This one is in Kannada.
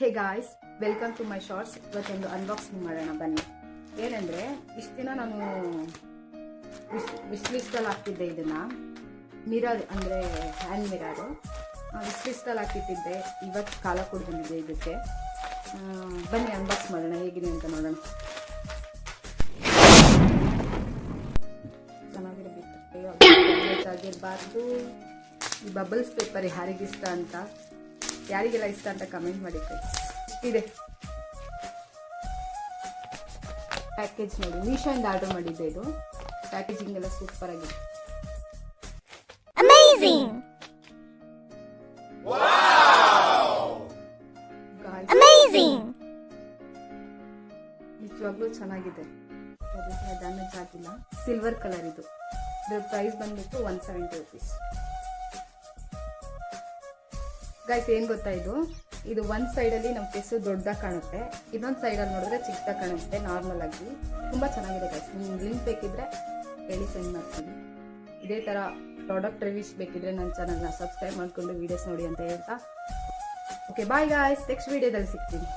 Hey guys, welcome to my shorts. ಇವತ್ತೊಂದು ಅನ್ಬಾಕ್ಸಿಂಗ್ ಮಾಡೋಣ ಬನ್ನಿ. ಏನಂದರೆ ಇಷ್ಟು ದಿನ ನಾನು ವಿಶ್ ಲಿಸ್ಟಲ್ಲಿ ಹಾಕ್ತಿದ್ದೆ ಇದನ್ನು. ಮಿರರ್ ಅಂದರೆ ಹ್ಯಾಂಡ್ ಮಿರರು ವಿಶ್ ಲಿಸ್ಟಲ್ಲಿ ಹಾಕಿಟ್ಟಿದ್ದೆ. ಇವತ್ತು ಕಾಲ ಕೂಡ ಬಂದಿದೆ ಇದಕ್ಕೆ. ಬನ್ನಿ ಅನ್ಬಾಕ್ಸ್ ಮಾಡೋಣ, ಹೇಗಿದೆ ಅಂತ ನೋಡೋಣ. ಚೆನ್ನಾಗಿರಬೇಕು, ಆಗಿರಬಾರ್ದು. ಈ ಬಬಲ್ಸ್ ಪೇಪರ್ ಯಾರಿಗಿಷ್ಟ ಅಂತ, ಯಾರಿಗೆಲ್ಲ ಇಷ್ಟ ಅಂತ ಕಮೆಂಟ್ ಮಾಡಿ ಫ್ರೆಂಡ್ಸ್. ಇದೆ ಪ್ಯಾಕೇಜ್ ನೋಡಿ, ಮೀಶೋಯಿಂದ ಆರ್ಡರ್ ಮಾಡಿದ್ದೆ. ಇದು ಪ್ಯಾಕೇಜಿಂಗ್ ಎಲ್ಲ ಸೂಪರ್ ಆಗಿದೆ. Amazing! Amazing! ನಿಜವಾಗ್ಲೂ ಚೆನ್ನಾಗಿದೆ, ಡ್ಯಾಮೇಜ್ ಆಗಿಲ್ಲ. ಸಿಲ್ವರ್ ಕಲರ್ ಇದು. ಇದ್ರ ಪ್ರೈಸ್ ಬಂದ್ಬಿಟ್ಟು 170 rupees. ಗೈಸ್, ಏನು ಗೊತ್ತಾ, ಇದು ಒಂದು ಸೈಡಲ್ಲಿ ನಮ್ಮ ಫೇಸು ದೊಡ್ಡದಾಗಿ ಕಾಣುತ್ತೆ, ಇನ್ನೊಂದು ಸೈಡಲ್ಲಿ ನೋಡಿದ್ರೆ ಚಿಕ್ಕದಾಗಿ ಕಾಣುತ್ತೆ ನಾರ್ಮಲ್ ಆಗಿ. ತುಂಬ ಚೆನ್ನಾಗಿದೆ ಗೈಸ್. ನಿಮ್ಗೆ ಲಿಂಕ್ ಬೇಕಿದ್ರೆ ಹೇಳಿ, ಸೆಂಡ್ ಮಾಡ್ತೀನಿ. ಇದೇ ಥರ ಪ್ರಾಡಕ್ಟ್ ರಿವ್ಯೂಸ್ ಬೇಕಿದ್ರೆ ನನ್ನ ಚಾನಲ್ನ ಸಬ್ಸ್ಕ್ರೈಬ್ ಮಾಡಿಕೊಂಡು ವೀಡಿಯೋಸ್ ನೋಡಿ ಅಂತ ಹೇಳ್ತಾ, ಓಕೆ ಬಾಯ್ ಗಾಯ್ಸ್, ನೆಕ್ಸ್ಟ್ ವೀಡಿಯೋದಲ್ಲಿ ಸಿಗ್ತೀನಿ.